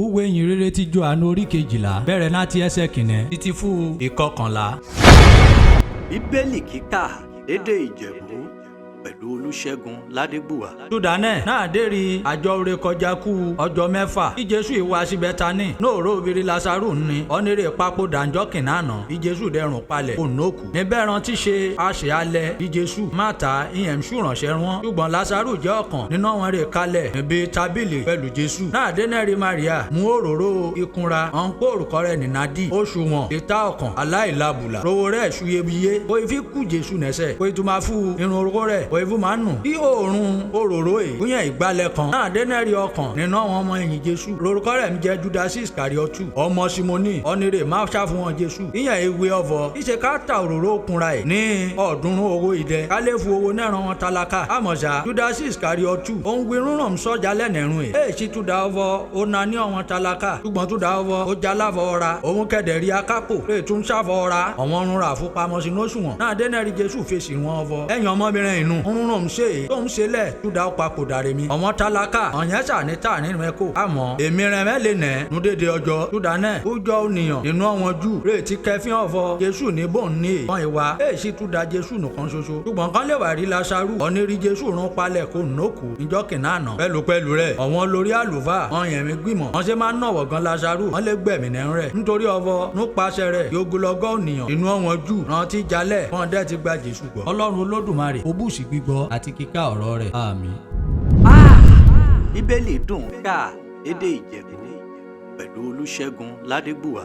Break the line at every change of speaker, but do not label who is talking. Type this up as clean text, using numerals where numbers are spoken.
Ìwé ìyìnrere ti Jòhánù orí 12 bẹ̀rẹ̀ láti ẹsẹ̀ kìíní títí fún ìkọkànlá.
Bíbélì kíkà lédè Ìjẹ̀bú pẹ̀lú Olúṣẹ́gun Ládégbùwà.
Júdánẹ̀ náà dérí àjọ oore kọjá kú ọjọ́ mẹ́fà kí Jésù ìwá sí Bẹ́tánì nóòró obìnrin Lásárù ní ọ́nẹ́rẹ́ pápó dànjọ́ kìnnànà bí Jésù dẹrùn palẹ̀ ònókù. Níbẹ̀ rántí ṣe àṣẹ alẹ́ bí Jésù Máta ìyẹn ṣùrànṣẹ́ wọn ṣùgbọ́n Lásárù jẹ́ ọ̀kan nínú wọn rè kalẹ̀ níbi tábìlì pẹ̀lú Jésù. Náà dénẹ́rì Maria mú òróró ìkunra ọ̀n pé orúkọ rẹ̀ ní Nádì oṣù wọn ìta ọ̀kan aláìlábùlà rówó rẹ̀ ṣuyebíye kó ifi kú Jésù nẹ́sẹ̀ kó ìtumá fún irun orúkọ rẹ̀ ìfún máa ń nù kí òórùn òróró yìí fún yẹn ìgbálẹ̀ kan náà dénẹ́rì ọkàn nínú àwọn ọmọ ẹ̀yìn Jésù lórúkọ rẹ̀ ń jẹ́ Júdásì Ìsíkáríọ́tù ọmọ Símónì ọ̀nìrè máa ṣàfún wọn Jésù ìyẹn ìwé ọ̀fọ̀ ìṣe ká ta òróró kunra ẹ̀ ní 300 owó idẹ ká lè fún owó náà ran wọn tálákà àmọ̀ṣá Júdásì Ìsíkáríọ́tù òun gbin rán sọ́jà lẹ́nẹ̀rún ẹ̀ èyí sì tún da ọ̀fọ̀ ó na ní ọ̀wọ́n tálákà ṣùgbọ́n tún da ọ̀fọ̀ ó já láfọ̀ ọ̀ra òun kẹ̀dẹ̀ rí akápò lè tún ṣàfọ̀ ọ̀ra ọ̀wọ́n rún ra fún pamọ́ sínú òṣùwọ̀n náà dénẹ́rì Jésù fèsì wọn ọ̀fọ̀ ẹ̀yìn ọmọbìnrin inú rún ṣe tó ń ṣe lẹ̀ túdà ó papòdà rèmi ọmọ tálákà ọ̀yẹ́ sàníta nínú ẹ̀kọ́ àmọ́ èmi rẹ̀ mẹ́lẹ̀ nẹ̀ nùdédé ọjọ́ túdà náà ó jọ ònìyàn nínú àwọn jù rèétí kẹfín ọ̀fọ̀ Jésù ní bò ń ní ìwọ̀n ìwà èsì túdà Jésù nìkan ṣoṣo ṣùgbọ́n kan lè wà rí Lásárù ọ̀nìrí Jésù rún palẹ̀ kó nókù níjọ́ kìnnànà pẹ̀lúpẹ̀lú rẹ̀ ọ̀wọ́n lórí àlùfáà ọ̀yẹ̀ mi gbìmọ̀ wọ́n ṣe máa ń nọ̀wọ̀ gan Lásárù wọ́n lè gbẹ̀mí nẹ́ rẹ̀ nítorí ọ̀fọ̀ nípasẹ̀ rẹ̀ yógúlọ́gọ́ ònìyàn inú àwọn jù rántí jalẹ̀ wọ́n dẹ́ ti gba Jésù gbọ́ Ọlọ́run Olódùmarè ó bùsí gbígbọ́ àti kíkà ọ̀rọ̀ rẹ̀. Àmín.
Bíbélì dùn ká lédè Ìjẹ̀bú pẹ̀lú Olúṣẹ́gun Ládégbùwà.